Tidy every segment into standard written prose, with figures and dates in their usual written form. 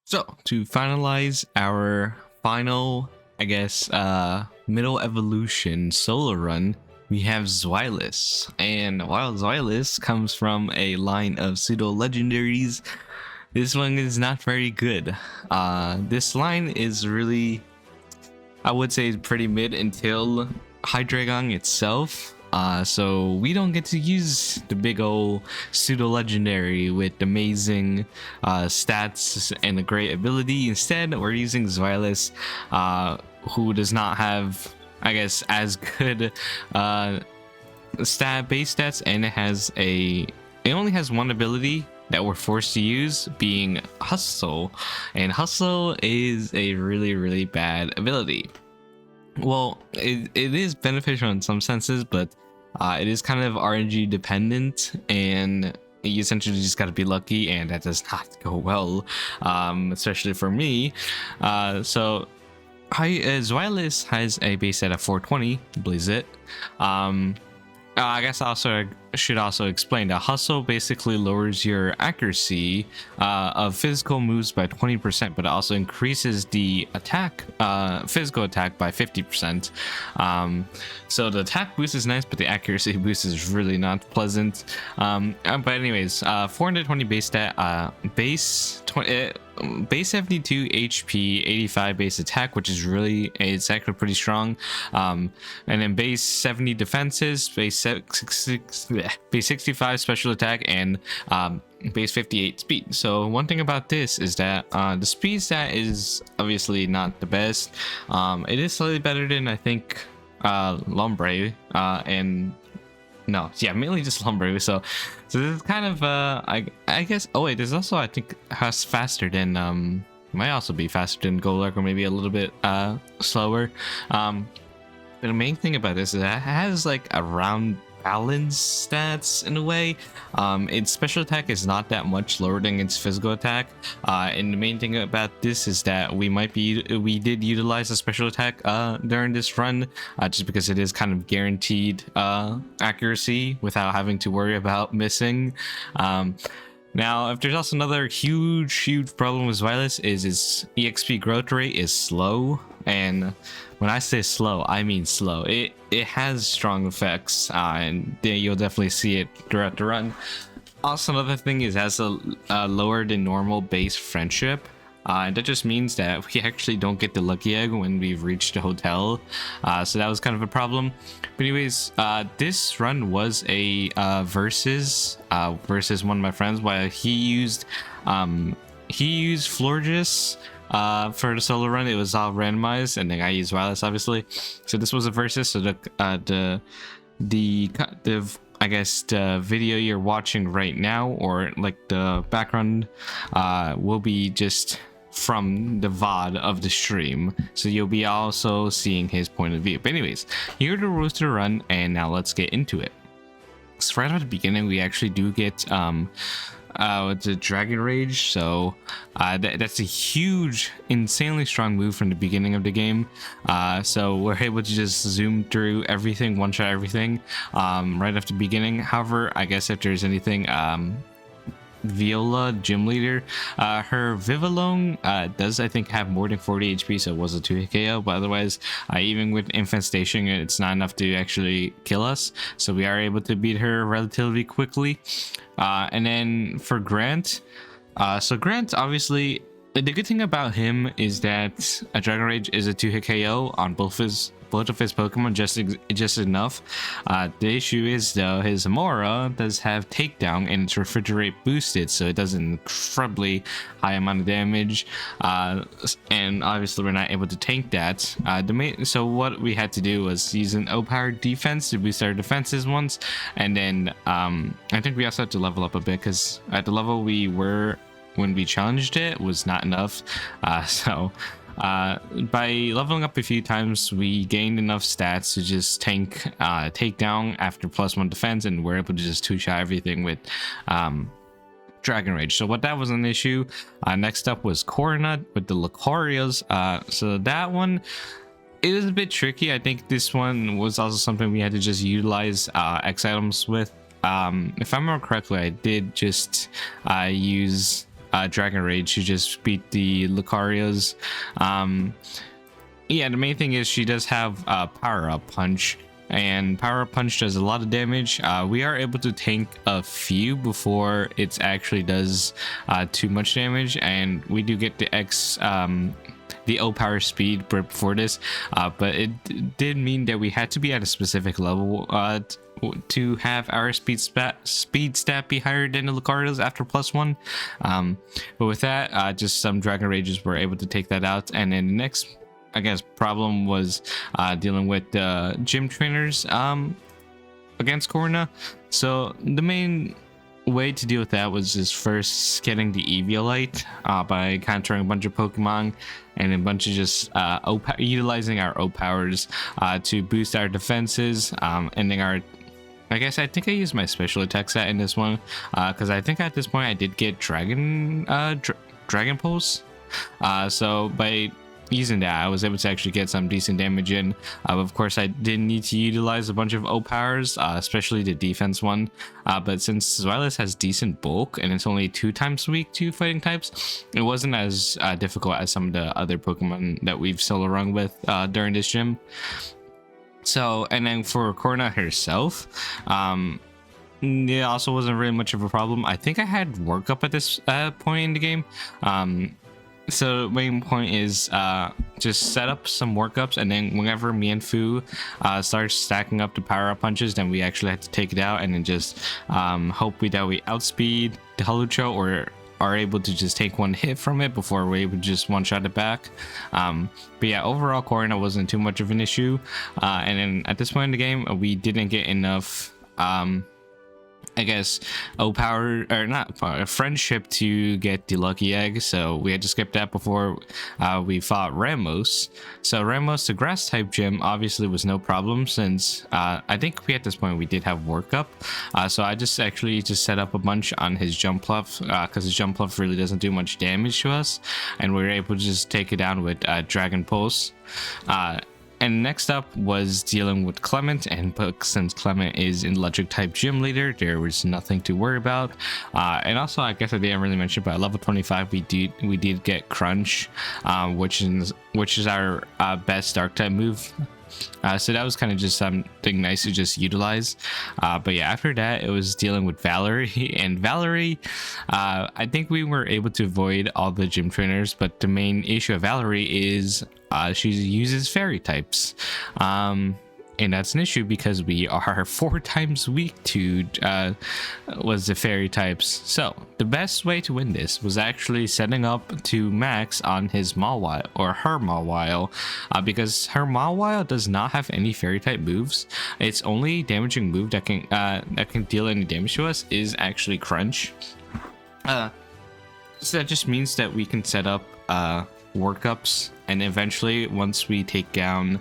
So to finalize our final, I guess, middle evolution solo run, we have Zweilous. And while Zweilous comes from a line of pseudo legendaries, this one is not very good. This line is really, I would say, pretty mid until Hydreigon itself. So we don't get to use the big old pseudo legendary with amazing stats and a great ability. Instead, we're using Zweilous, who does not have, I guess, as good base stats, and it only has one ability that we're forced to use, being Hustle, and Hustle is a really bad ability. Well, it is beneficial in some senses, but it is kind of RNG dependent, and you essentially just got to be lucky, and that does not go well, especially for me. Zweilous has a base set of 420, Blaze it. I guess I should also explain that Hustle basically lowers your accuracy of physical moves by 20%, but it also increases the physical attack by 50%. So the attack boost is nice, but the accuracy boost is really not pleasant. But anyways, 420 base stat, base 72 HP, 85 base attack, which is it's actually pretty strong. And then base 70 defenses, base 65 special attack, and base 58 speed. So one thing about this is that the speed stat is obviously not the best. It is slightly better than, I think, Lombre, and no, yeah, mainly just Lumber. So this is kind of I guess. Oh wait, there's also, I think, has faster than might also be faster than Golurk, or maybe a little bit slower. But the main thing about this is that it has like around balance stats in a way. Its special attack is not that much lower than its physical attack, and the main thing about this is that we did utilize a special attack during this run, just because it is kind of guaranteed accuracy without having to worry about missing. Now, if there's also another huge problem with Zweilous, is its EXP growth rate is slow. And when I say slow, I mean slow. It has strong effects, and you'll definitely see it throughout the run. Also, another thing is it has a lower than normal base friendship. And that just means that we actually don't get the lucky egg when we've reached the hotel. So that was kind of a problem. But anyways, this run was a versus one of my friends, while he used Florges for the solo run. It was all randomized, and then I used Zweilous, obviously. So this was a versus. So the I guess the video you're watching right now, or like the background, will be just from the VOD of the stream, so you'll be also seeing his point of view. But anyways, here are the rules to the run, and now let's get into it. So right at the beginning, we actually do get the Dragon Rage. So that's a huge, insanely strong move from the beginning of the game. So we're able to just zoom through everything, one shot everything right after the beginning. However, I guess if there's anything, Viola, gym leader, her Vivillon does, I think, have more than 40 HP, so it was a 2-hit KO, but otherwise, even with Infestation, it's not enough to actually kill us, so we are able to beat her relatively quickly. And then for Grant, so Grant, obviously, the good thing about him is that a Dragon Rage is a 2-hit KO on both of his Pokemon, just enough. The issue is, though, his Amora does have Takedown, and it's Refrigerate boosted, so it does an incredibly high amount of damage. And obviously, we're not able to tank that. So what we had to do was use an O-powered defense to boost our defenses once, and then I think we also had to level up a bit, because at the level we were when we challenged it was not enough. By leveling up a few times, we gained enough stats to just tank takedown after +1 defense, and we're able to just two-shot everything with Dragon Rage. So what that was an issue. Next up was Coronut with the Lucorios. So that one, it was a bit tricky. I think this one was also something we had to just utilize X items with. If I remember correctly, I did just use Dragon Rage to just beat the Lucarios. Yeah, the main thing is she does have Power Up Punch, and Power Up Punch does a lot of damage. We are able to tank a few before it actually does too much damage, and we do get the O power speed before this, but it did mean that we had to be at a specific level to have our speed stat be higher than the Lucarios after +1. But with that, just some Dragon Rages were able to take that out, and then the next, I guess, problem was dealing with the gym trainers against Corona. So the main way to deal with that was just first getting the Eviolite by countering a bunch of Pokemon, and a bunch of just utilizing our O powers to boost our defenses, ending our, I think I used my special attack set in this one, because I think at this point I did get Dragon Pulse. So by using that, I was able to actually get some decent damage in. Of course, I did need to utilize a bunch of O powers, especially the defense one. But since Zweilous has decent bulk and it's only 2 times weak to fighting types, it wasn't as difficult as some of the other Pokemon that we've solo run with during this gym. So, and then for Corona herself, it also wasn't really much of a problem. I think I had workup at this point in the game. So the main point is just set up some workups, and then whenever me and Fu starts stacking up the power up punches, then we actually have to take it out and then just hope that we outspeed the Holucho or are able to just take one hit from it before we're able to just one-shot it back. But yeah, overall Corona wasn't too much of an issue, and then at this point in the game we didn't get enough I guess O power, or not power, friendship to get the lucky egg, so we had to skip that before we fought Ramos. So Ramos, the grass type gym, obviously was no problem, since I think at this point we did have workup. So I just set up a bunch on his jump pluff, because his jump pluff really doesn't do much damage to us, and we were able to just take it down with Dragon Pulse. And next up was dealing with Clement, and since Clement is an electric type gym leader, there was nothing to worry about. And also, I guess I didn't really mention, but at level 25 we did get Crunch, which is our best dark type move. So that was kind of just something nice to just utilize. But yeah, after that it was dealing with Valerie, and Valerie, I think we were able to avoid all the gym trainers, but the main issue of Valerie is she uses fairy types, and that's an issue because we are 4 times weak to the fairy types. So the best way to win this was actually setting up to max on his Mawile, or her Mawile, because her Mawile does not have any fairy type moves. Its only damaging move that can deal any damage to us is actually Crunch. So that just means that we can set up workups, and eventually once we take down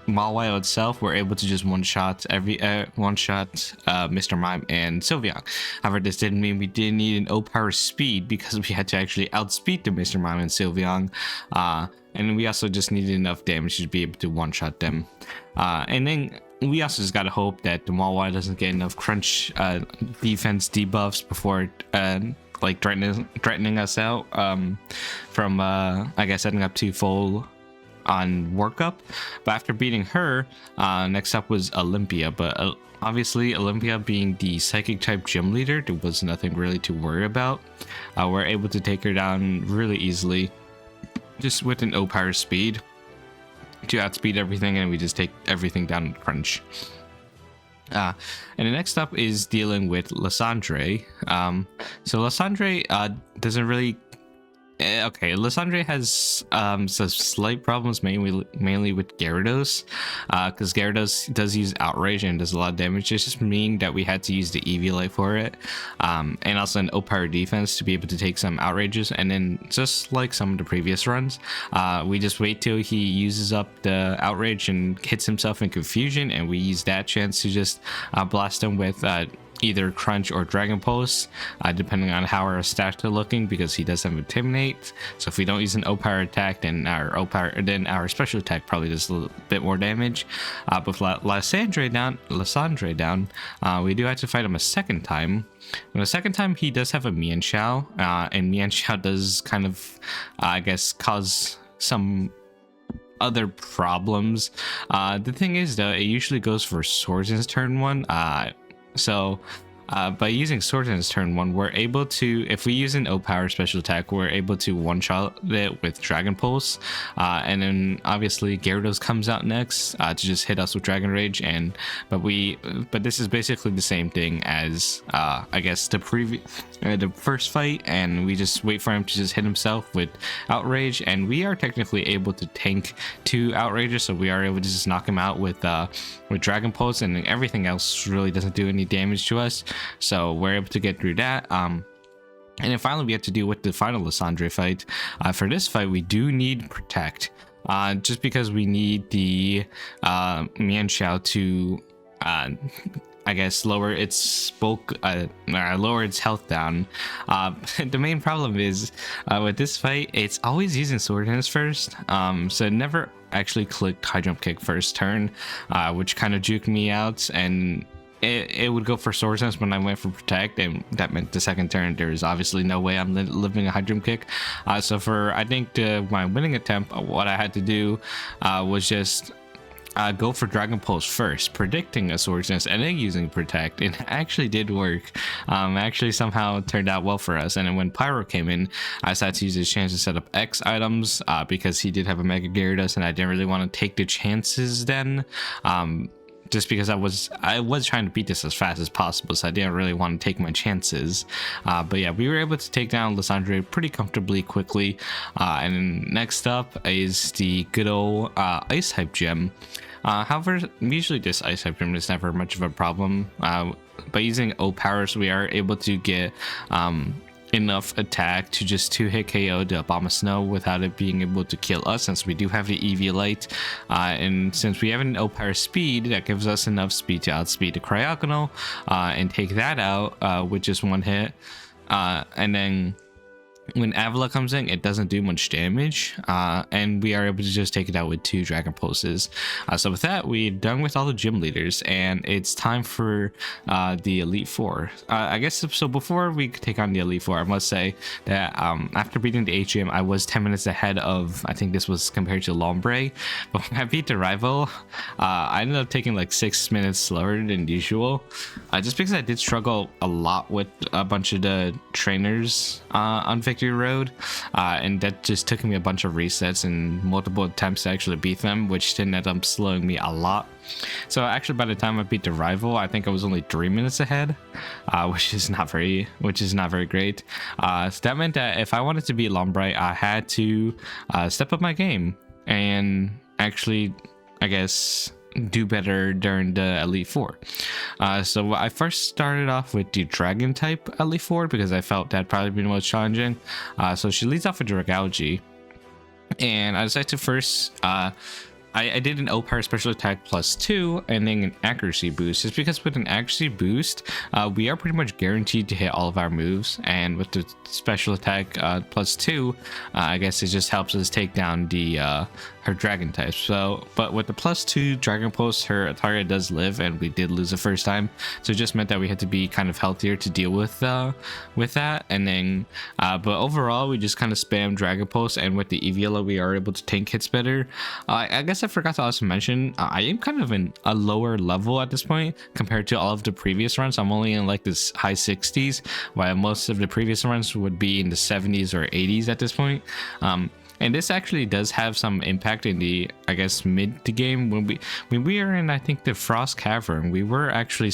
Mawile itself, we're able to just one-shot Mr. Mime and Sylveon. However, this didn't mean we didn't need an O-power speed, because we had to actually outspeed the Mr. Mime and Sylveon, and we also just needed enough damage to be able to one-shot them. And then we also just gotta hope that the Mawile doesn't get enough Crunch defense debuffs before like threatening us out from I guess setting up to full on workup. But after beating her, next up was Olympia, but obviously Olympia being the psychic type gym leader, there was nothing really to worry about. We're able to take her down really easily just with an O power speed to outspeed everything, and we just take everything down with Crunch. And the next up is dealing with Lysandre. So Lysandre doesn't really okay, Lysandre has some slight problems, mainly with Gyarados, because Gyarados does use Outrage and does a lot of damage. It's just meaning that we had to use the Eviolite for it, and also an O-power defense to be able to take some Outrages. And then, just like some of the previous runs, we just wait till he uses up the Outrage and hits himself in Confusion, and we use that chance to just blast him with either Crunch or Dragon Pulse, depending on how our stats are looking, because he does have Intimidate. So if we don't use an O-Power attack, then our special attack probably does a little bit more damage. But with Lysandre down, we do have to fight him a second time. And the second time he does have a Mienshao, and Mienshao does kind of, I guess, cause some other problems. The thing is though, it usually goes for Swords in turn 1. By using Swords in turn 1, we're able to, if we use an O-Power special attack, we're able to one-shot it with Dragon Pulse. And then obviously Gyarados comes out next to just hit us with Dragon Rage. But this is basically the same thing as I guess the first fight, and we just wait for him to just hit himself with Outrage, and we are technically able to tank 2 Outrages, so we are able to just knock him out with Dragon Pulse, and everything else really doesn't do any damage to us. So we're able to get through that. And then finally we have to deal with the final Lysandre fight. For this fight, we do need Protect, just because we need the Mienshao to I guess lower its bulk, lower its health down. The main problem is with this fight, it's always using Sword Hands first, so it never actually clicked High Jump Kick first turn, which kind of juked me out, and it would go for Sword Sense when I went for Protect, and that meant the second turn there is obviously no way I'm living a High Jump Kick. So for, I think, my winning attempt, what I had to do was just go for Dragon Pulse first, predicting a Sword Sense, and then using Protect. It actually did work. Actually somehow turned out well for us. And then when Pyro came in, I decided to use his chance to set up X items, because he did have a Mega Gyarados, and I didn't really want to take the chances then. Just because I was trying to beat this as fast as possible, so I didn't really want to take my chances. But yeah, we were able to take down Lysandre pretty comfortably quickly. And then next up is the good old Ice Hype Gem. However, usually this Ice Hype Gem is never much of a problem. By using O-Powers, we are able to get enough attack to just 2-hit KO the Abomasnow without it being able to kill us, since we do have the Eviolite, and since we have an O-Power speed, that gives us enough speed to outspeed the Cryogonal and take that out with just 1 hit. And then when Avila comes in, it doesn't do much damage, and we are able to just take it out with 2 Dragon Pulses. So with that, we're done with all the gym leaders, and it's time for the Elite Four. I guess so. Before we take on the Elite Four, I must say that after beating the HM, I was 10 minutes ahead of, I think this was compared to Lombre, but when I beat the rival, I ended up taking like 6 minutes slower than usual, just because I did struggle a lot with a bunch of the trainers on Victory Road, and that just took me a bunch of resets and multiple attempts to actually beat them, which did end up slowing me a lot. So actually, by the time I beat the rival, I think I was only 3 minutes ahead, which is not very great. So that meant that if I wanted to beat Lombright, I had to step up my game and actually, I guess, do better during the Elite Four. So I first started off with the Dragon type Elite Four because I felt that'd probably be the most challenging. So she leads off with Dragalge, and I decided to first I did an O-Power special attack +2 and then an accuracy boost, just because with an accuracy boost, we are pretty much guaranteed to hit all of our moves, and with the special attack +2, I guess it just helps us take down the her dragon type. So, but with the +2 Dragon Pulse, her Ataria does live, and we did lose the first time, so it just meant that we had to be kind of healthier to deal with that. And then, but overall, we just kind of spam Dragon Pulse, and with the Eeviola, we are able to tank hits better. I guess I forgot to also mention, I am kind of in a lower level at this point compared to all of the previous runs. I'm only in like this high 60s, while most of the previous runs would be in the 70s or 80s at this point. And this actually does have some impact in the, I guess, mid to game. When we are in, I think, the Frost Cavern, we were actually,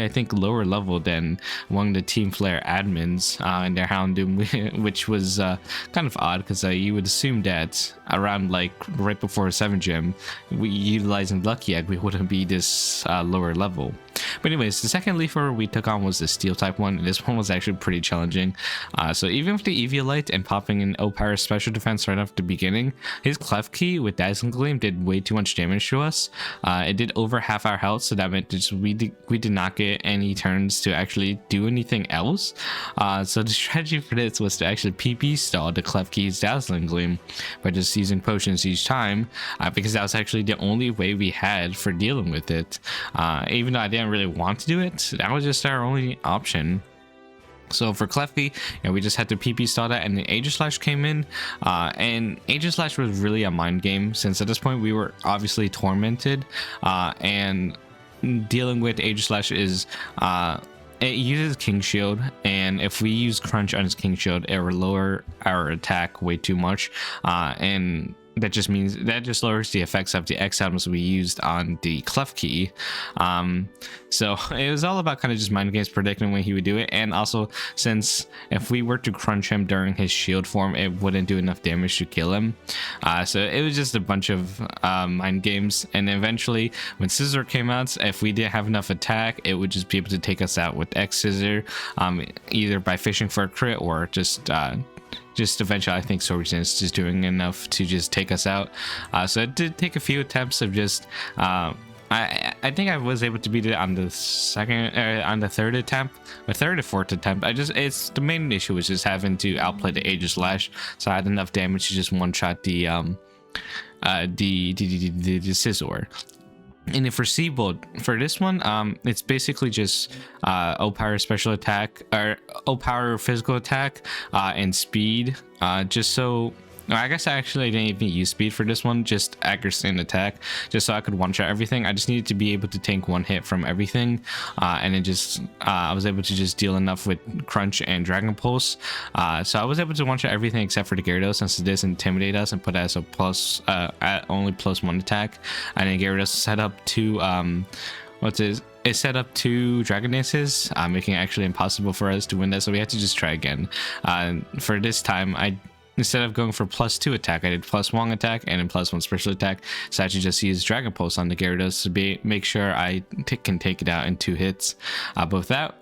I think, lower level than one of the Team Flare admins in their Houndoom, which was kind of odd, because you would assume that around like right before 7 gym, we utilizing Lucky Egg, we wouldn't be this lower level. But anyways, the second Leaf Order we took on was the Steel type one. This one was actually pretty challenging. So even with the Eviolite and popping an O-Power special defense right off the beginning, his Clef Key with Dazzling Gleam did way too much damage to us. It did over half our health, so that meant just we did not get any turns to actually do anything else. So the strategy for this was to actually PP stall the Clef Key's Dazzling Gleam by just using potions each time, because that was actually the only way we had for dealing with it. Even though I didn't really want to do it, that was just our only option. So for Clefty, we just had to PP stall that, and then Aegislash came in, and Aegislash was really a mind game, since at this point we were obviously tormented, and dealing with Aegislash is it uses King Shield, and if we use Crunch on his King Shield, it will lower our attack way too much, and that just means that just lowers the effects of the X items we used on the Clef Key. So it was all about kind of just mind games, predicting when he would do it, and also since if we were to crunch him during his shield form, it wouldn't do enough damage to kill him. So it was just a bunch of mind games, and eventually when Scissor came out, if we didn't have enough attack, it would just be able to take us out with X Scissor, either by fishing for a crit or just eventually I think Sword Resistance is doing enough to just take us out. So it did take a few attempts of just I think I was able to beat it on the third attempt, or third or fourth attempt. It's the main issue was just having to outplay the Aegislash, so I had enough damage to just one shot the Scissor. And then for Seabold, for this one, it's basically just O-Power special attack, or O-Power physical attack, and speed, just so... No, I guess I didn't even use speed for this one, just accuracy and attack, just so I could one-shot everything. I just needed to be able to tank one hit from everything, and then just I was able to just deal enough with Crunch and Dragon Pulse. So I was able to one-shot everything except for the Gyarados, since it does intimidate us and put us a plus, at only +1 attack. And then Gyarados set up two, it set up 2 Dragon Dances, making it actually impossible for us to win that, so we had to just try again. For this time, instead of going for +2 attack, I did +1 attack and then +1 special attack. So I actually just used Dragon Pulse on the Gyarados to make sure I can take it out in 2 hits. But with that,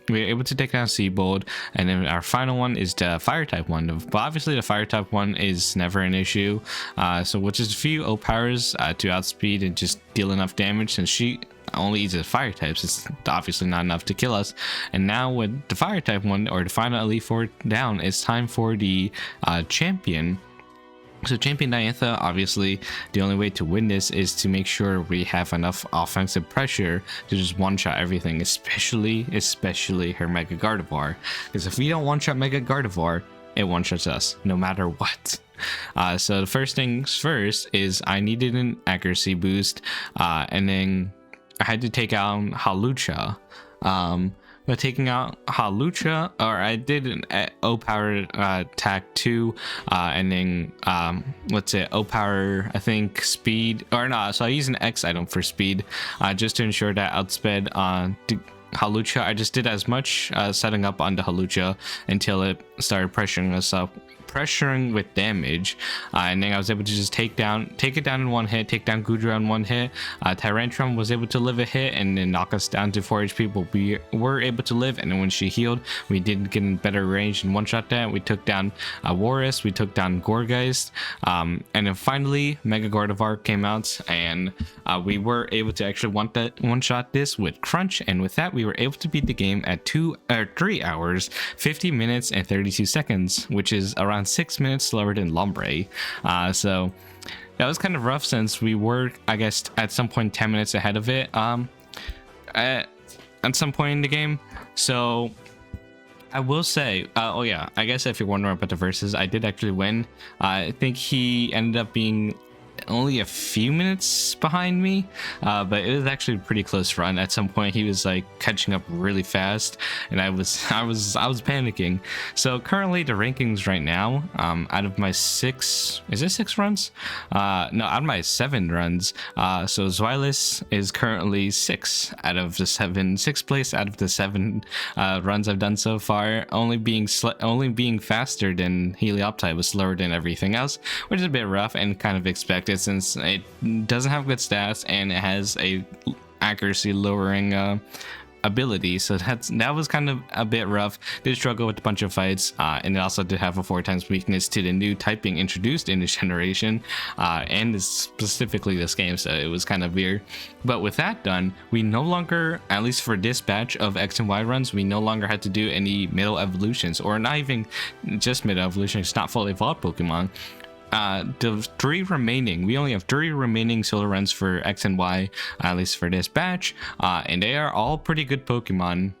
we were able to take down Seabold, and then our final one is the Fire type one. But obviously the Fire type one is never an issue. So with just a few O-Powers to outspeed and just deal enough damage, since she only uses fire types, it's obviously not enough to kill us. And now with the Fire type one, or the final Elite Four down, it's time for the champion. So Champion Diantha, obviously the only way to win this is to make sure we have enough offensive pressure to just one-shot everything, especially her Mega Gardevoir, because if we don't one-shot Mega Gardevoir, it one-shots us no matter what. So the first things first is I needed an accuracy boost, and then I had to take out Hawlucha. But taking out Hawlucha, or I did an O-Power attack 2, and then O-Power, I think speed, or no, so I use an X item for speed, just to ensure that outsped Hawlucha. I just did as much setting up on the Hawlucha until it started pressuring us up, pressuring with damage, and then I was able to just take it down in one hit, take down Goodra in one hit. Tyrantrum was able to live a hit and then knock us down to 4 HP, but we were able to live, and then when she healed, we did get in better range and one-shot that. We took down Warris, we took down Gourgeist, and then finally Mega Gardevoir came out, and we were able to actually one-shot this with Crunch, and with that we were able to beat the game at 3 hours, 50 minutes, and 32 seconds, which is around 6 minutes slower than Lombre. So that was kind of rough, since we were, I guess, at some point 10 minutes ahead of it at some point in the game. So I will say, oh yeah, I guess if you're wondering about the verses, I did actually win. I think he ended up being only a few minutes behind me, but it was actually a pretty close run. At some point he was like catching up really fast, and I was panicking. So currently the rankings right now, out of my 6 runs, no, out of my 7 runs, so Zweilous is currently 6th place out of the 7 runs I've done so far, only being faster than Helioptile, was slower than everything else, which is a bit rough and kind of expected, since it doesn't have good stats and it has a accuracy lowering ability, so that was kind of a bit rough. Did struggle with a bunch of fights, and it also did have a 4x weakness to the new typing introduced in this generation, and specifically this game, so it was kind of weird. But with that done, we no longer, at least for this batch of X and Y runs, we no longer had to do any middle evolutions, or not even just middle evolutions, not fully evolved Pokemon. We only have 3 remaining solo runs for X and Y, at least for this batch, and they are all pretty good Pokemon,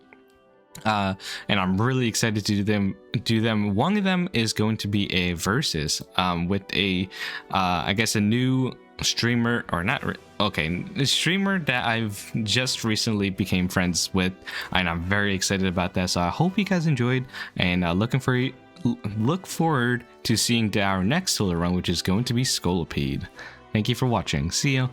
and I'm really excited to do them. One of them is going to be a versus with I guess a new streamer, or not a streamer that I've just recently became friends with, and I'm very excited about that. So I hope you guys enjoyed, and look forward to seeing our next solo run, which is going to be Scolipede. Thank you for watching. See ya.